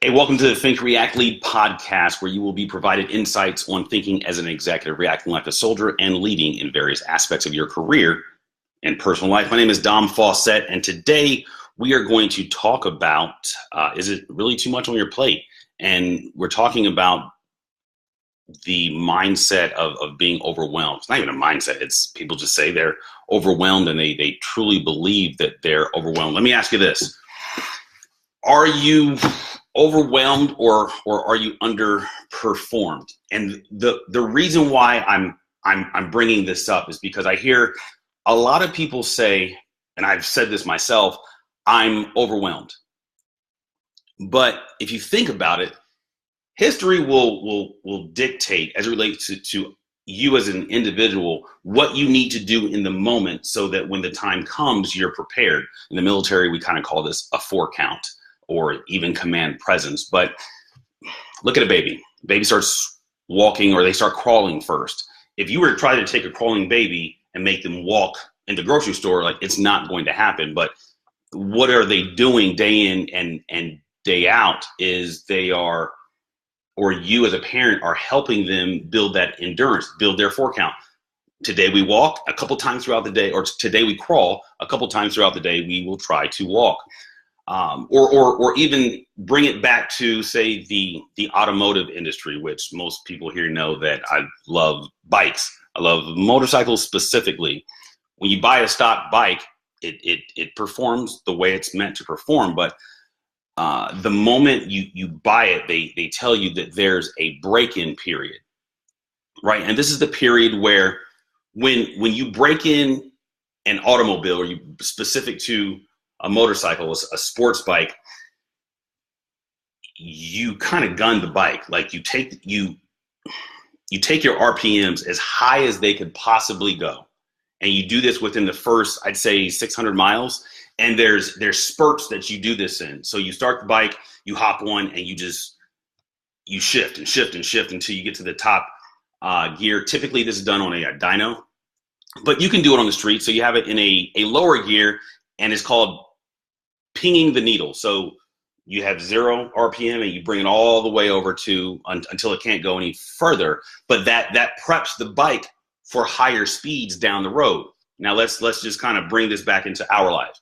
Hey, welcome to the Think, React, Lead podcast, where you will be provided insights on thinking as an executive, reacting like a soldier, and leading in various aspects of your career and personal life. My name is Dom Faussette, and today we are going to talk about, is it really too much on your plate? And we're talking about the mindset of being overwhelmed. It's not even a mindset. It's people just say they're overwhelmed and they truly believe that they're overwhelmed. Let me ask you this. Are you overwhelmed or are you underperformed? And the reason why I'm bringing this up is because I hear a lot of people say, and I've said this myself, I'm overwhelmed. But if you think about it, history will dictate, as it relates to you as an individual, what you need to do in the moment so that when the time comes, you're prepared. In the military, we kind of call this a 4 count or even command presence. But look at a baby. Baby starts walking or they start crawling first. If you were to try to take a crawling baby and make them walk in the grocery store, like, it's not going to happen. But what are they doing day in and day out is they are, or you as a parent are helping them build that endurance, build their 4 count. Today we walk a couple times throughout the day, or today we crawl a couple times throughout the day. We will try to walk, or even bring it back to, say, the automotive industry, which most people here know that I love bikes. I love motorcycles specifically. When you buy a stock bike, it performs the way it's meant to perform, but the moment you buy it, they tell you that there's a break-in period, right? And this is the period where when you break in an automobile, or you specific to a motorcycle, a sports bike, you kind of gun the bike. Like, you take your RPMs as high as they could possibly go. And you do this within the first, I'd say, 600 miles. And there's spurts that you do this in. So you start the bike, you hop on, and you shift and shift and shift until you get to the top gear. Typically, this is done on a dyno, but you can do it on the street. So you have it in a lower gear, and it's called pinging the needle. So you have 0 RPM, and you bring it all the way over to until it can't go any further. But that preps the bike for higher speeds down the road. Now let's just kind of bring this back into our life.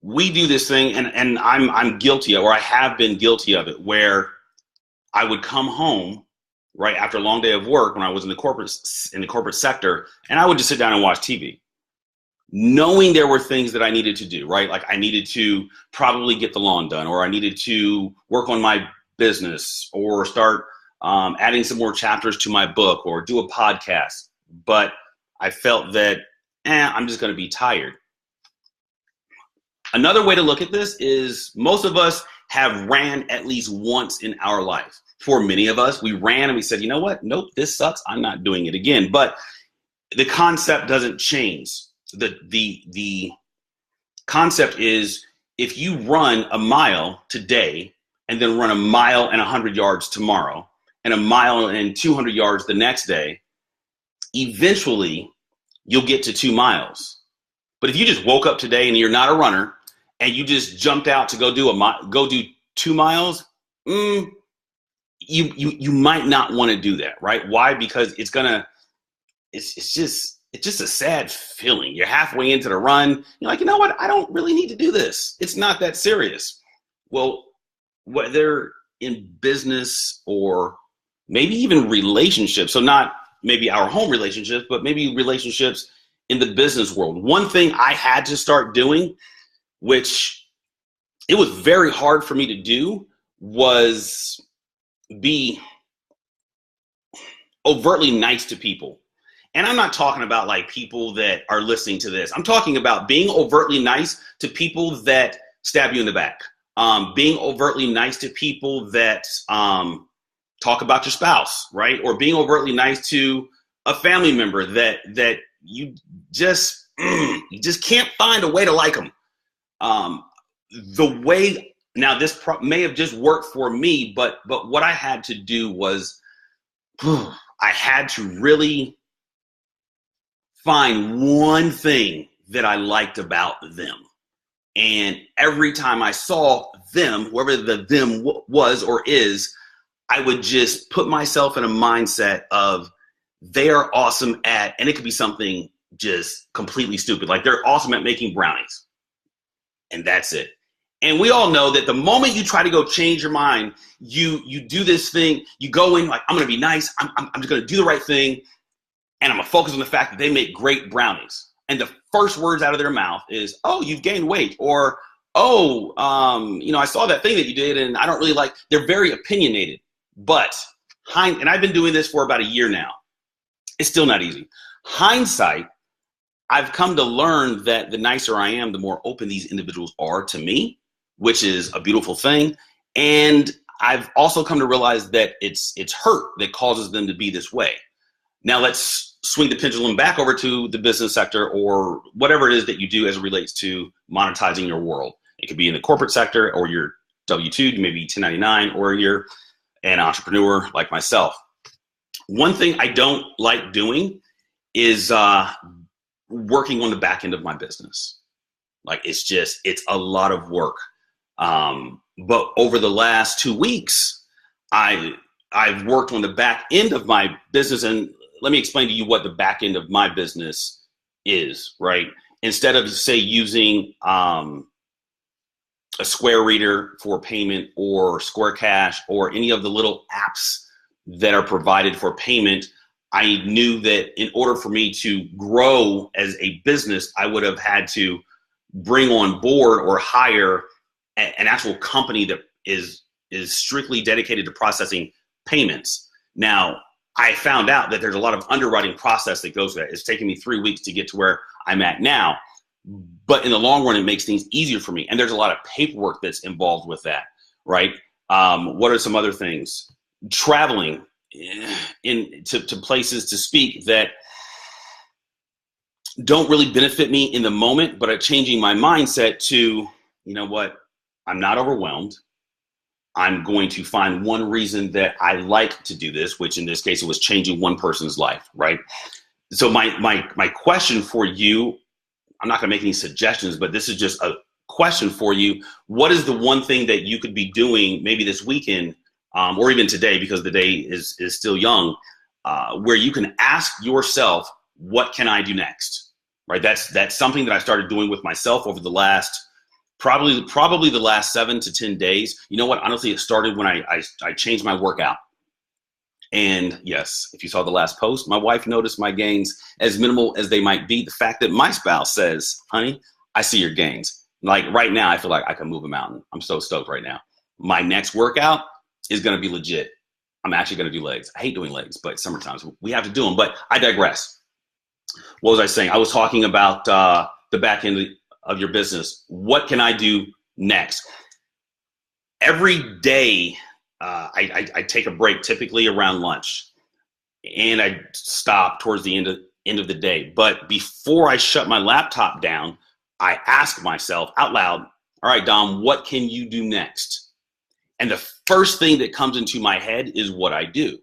We do this thing, and I'm guilty of, or I have been guilty of it, where I would come home right after a long day of work when I was in the corporate sector, and I would just sit down and watch TV, knowing there were things that I needed to do, right? Like, I needed to probably get the lawn done, or I needed to work on my business, or start adding some more chapters to my book, or do a podcast. But I felt that, I'm just going to be tired. Another way to look at this is most of us have ran at least once in our life. For many of us, we ran and we said, you know what? Nope, this sucks. I'm not doing it again. But the concept doesn't change. The concept is, if you run a mile today and then run a mile and 100 yards tomorrow and a mile and 200 yards the next day, eventually you'll get to 2 miles. But if you just woke up today and you're not a runner and you just jumped out to go do 2 miles, you might not want to do that, right? Why? Because it's just a sad feeling. You're halfway into the run. You're like, you know what? I don't really need to do this. It's not that serious. Well, whether in business or maybe even relationships, so not maybe our home relationships, but maybe relationships in the business world. One thing I had to start doing, which it was very hard for me to do, was be overtly nice to people. And I'm not talking about like people that are listening to this. I'm talking about being overtly nice to people that stab you in the back. Being overtly nice to people that talk about your spouse, right? Or being overtly nice to a family member that you just can't find a way to like them. Now this may have just worked for me, but what I had to do was I had to really find one thing that I liked about them. And every time I saw them, whoever the them was or is, I would just put myself in a mindset of they are awesome at, and it could be something just completely stupid. Like they're awesome at making brownies. And that's it. And we all know that the moment you try to go change your mind, you do this thing, you go in like, I'm going to be nice. I'm just going to do the right thing. And I'm going to focus on the fact that they make great brownies. And the first words out of their mouth is, oh, you've gained weight. Or, oh, I saw that thing that you did and I don't really like, they're very opinionated. But, and I've been doing this for about a year now. It's still not easy. Hindsight, I've come to learn that the nicer I am, the more open these individuals are to me, which is a beautiful thing. And I've also come to realize that it's hurt that causes them to be this way. Now let's swing the pendulum back over to the business sector or whatever it is that you do as it relates to monetizing your world. It could be in the corporate sector or your W-2, maybe 1099, or you're an entrepreneur like myself. One thing I don't like doing is working on the back end of my business. Like it's a lot of work. But over the last 2 weeks, I've worked on the back end of my business, and let me explain to you what the back end of my business is, right? Instead of say using a Square Reader for payment or Square Cash or any of the little apps that are provided for payment, I knew that in order for me to grow as a business, I would have had to bring on board or hire an actual company that is strictly dedicated to processing payments. Now, I found out that there's a lot of underwriting process that goes with that. It's taken me 3 weeks to get to where I'm at now. But in the long run, it makes things easier for me. And there's a lot of paperwork that's involved with that, right? What are some other things? Traveling to places to speak that don't really benefit me in the moment, but are changing my mindset to, you know what, I'm not overwhelmed. I'm going to find one reason that I like to do this, which in this case, it was changing one person's life, right? So my question for you, I'm not going to make any suggestions, but this is just a question for you. What is the one thing that you could be doing maybe this weekend or even today, because the day is still young, where you can ask yourself, what can I do next? Right? That's something that I started doing with myself over the last, probably the last 7 to 10 days. You know what? Honestly, it started when I changed my workout. And yes, if you saw the last post, my wife noticed my gains, as minimal as they might be. The fact that my spouse says, honey, I see your gains. Like right now, I feel like I can move a mountain. I'm so stoked right now. My next workout is going to be legit. I'm actually going to do legs. I hate doing legs, but summertime, so we have to do them. But I digress. What was I saying? I was talking about the back end of your business. What can I do next? Every day, I take a break, typically around lunch, and I stop towards the end of the day. But before I shut my laptop down, I ask myself out loud, all right, Dom, what can you do next? And the first thing that comes into my head is what I do.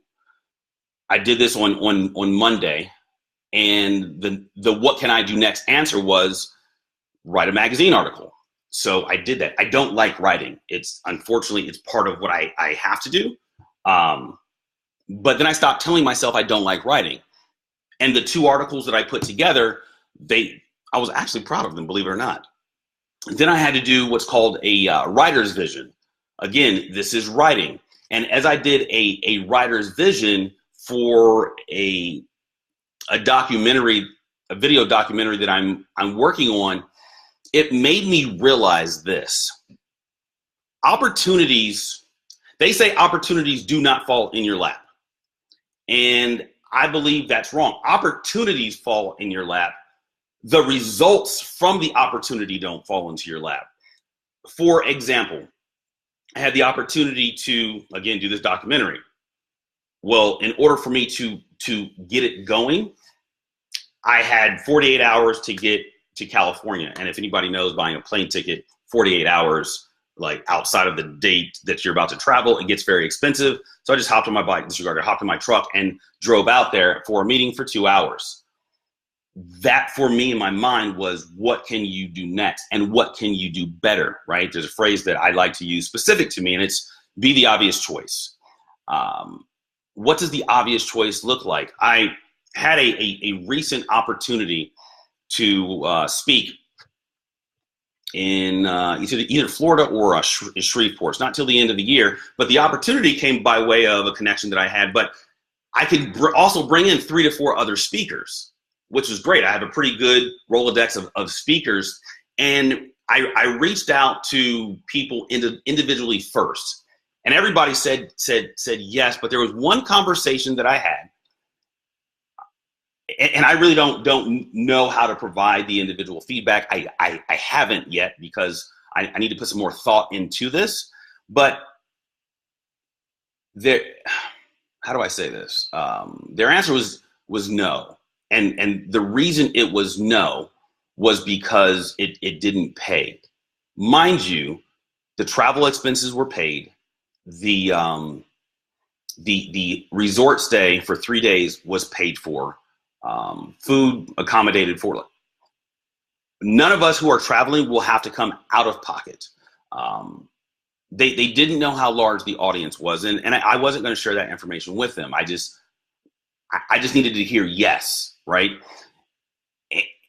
I did this on Monday, and the what can I do next answer was write a magazine article. So I did that. I don't like writing. Unfortunately, it's part of what I have to do. But then I stopped telling myself I don't like writing. And the 2 articles that I put together, I was actually proud of them, believe it or not. Then I had to do what's called a writer's vision. Again, this is writing. And as I did a writer's vision for a documentary, a video documentary that I'm working on, it made me realize this. Opportunities, they say opportunities do not fall in your lap. And I believe that's wrong. Opportunities fall in your lap. The results from the opportunity don't fall into your lap. For example, I had the opportunity to, again, do this documentary. Well, in order for me to get it going, I had 48 hours to get to California. And if anybody knows, buying a plane ticket, 48 hours, like outside of the date that you're about to travel, it gets very expensive. So I just hopped on my bike, hopped in my truck and drove out there for a meeting for 2 hours. that for me in my mind was, what can you do next and what can you do better, right? There's a phrase that I like to use specific to me, and it's be the obvious choice. What does the obvious choice look like? I had a recent opportunity to speak in either Florida or Shreveport. It's not till the end of the year, but the opportunity came by way of a connection that I had. But I could also bring in 3 to 4 other speakers, which was great. I have a pretty good Rolodex of speakers, and I reached out to people individually first, and everybody said yes. But there was one conversation that I had, and I really don't know how to provide the individual feedback. I haven't yet, because I need to put some more thought into this. But how do I say this? Their answer was no. And the reason it was no was because it didn't pay. Mind you, the travel expenses were paid. The resort stay for 3 days was paid for. Food accommodated for. None of us who are traveling will have to come out of pocket. They didn't know how large the audience was, and I wasn't going to share that information with them. I just needed to hear yes. Right.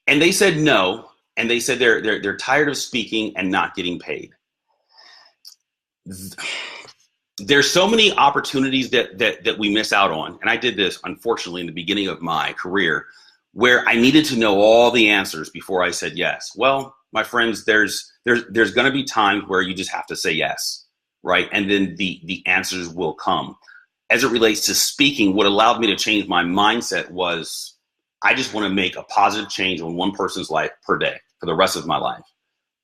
And they said no. And they said they're tired of speaking and not getting paid. There's so many opportunities that we miss out on. And I did this, unfortunately, in the beginning of my career, where I needed to know all the answers before I said yes. Well, my friends, there's going to be times where you just have to say yes. Right. And then the answers will come. As it relates to speaking, what allowed me to change my mindset was, I just want to make a positive change on one person's life per day for the rest of my life.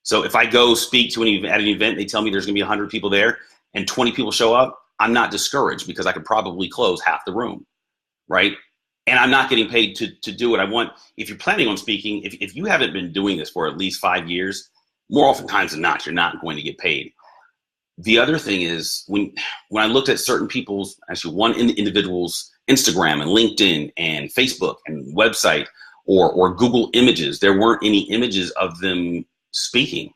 So if I go speak to at an event, they tell me there's going to be 100 people there and 20 people show up, I'm not discouraged, because I could probably close half the room, right? And I'm not getting paid to do it. If you're planning on speaking, if you haven't been doing this for at least 5 years, more oftentimes than not, you're not going to get paid. The other thing is, when I looked at certain people's, actually one individual's Instagram and LinkedIn and Facebook and website or Google Images, there weren't any images of them speaking,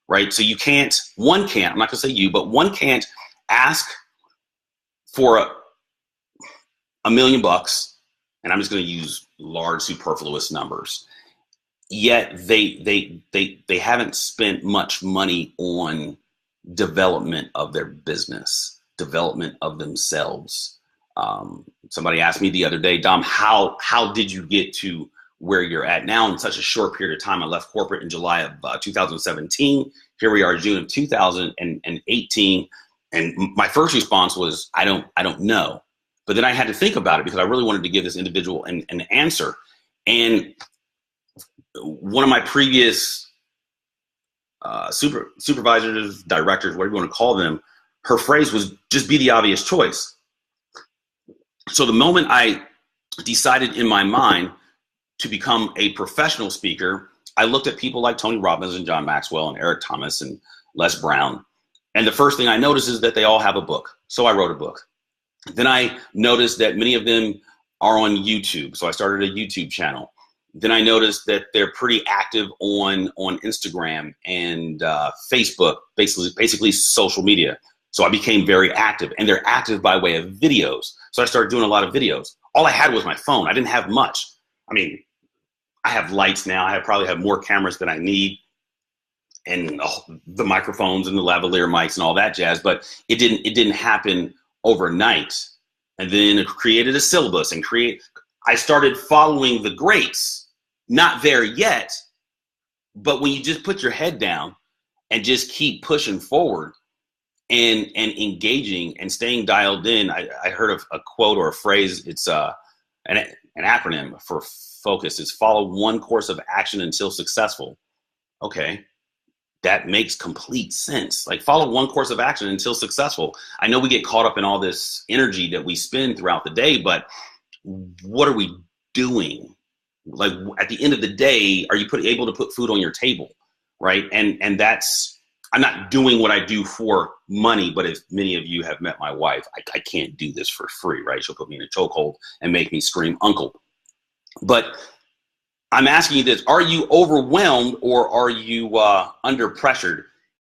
right? So I'm not going to say you, but one can't ask for $1 million, and I'm just going to use large superfluous numbers. Yet they haven't spent much money on development of their business, development of themselves. Somebody asked me the other day, Dom, how did you get to where you're at now in such a short period of time? I left corporate in July of 2017. Here we are, June of 2018. And my first response was, I don't know. But then I had to think about it, because I really wanted to give this individual an answer. And one of my previous supervisors, directors, whatever you want to call them, her phrase was, just be the obvious choice. So the moment I decided in my mind to become a professional speaker, I looked at people like Tony Robbins and John Maxwell and Eric Thomas and Les Brown. And the first thing I noticed is that they all have a book. So I wrote a book. Then I noticed that many of them are on YouTube. So I started a YouTube channel. Then I noticed that they're pretty active on Instagram and Facebook, basically social media. So I became very active, and they're active by way of videos. So I started doing a lot of videos. All I had was my phone. I didn't have much. I mean, I have lights now. I probably have more cameras than I need, and the microphones and the lavalier mics and all that jazz. But it didn't happen overnight. And then it created a syllabus I started following the greats. Not there yet, but when you just put your head down and just keep pushing forward and engaging and staying dialed in. I heard of a quote or a phrase. It's an acronym for focus. It's follow one course of action until successful. Okay, that makes complete sense. Like, follow one course of action until successful. I know we get caught up in all this energy that we spend throughout the day, but what are we doing? Like, at the end of the day, are you able to put food on your table, right? And that's, I'm not doing what I do for money, but if many of you have met my wife, I can't do this for free, right? She'll put me in a chokehold and make me scream uncle. But I'm asking you this: are you overwhelmed or are you under pressured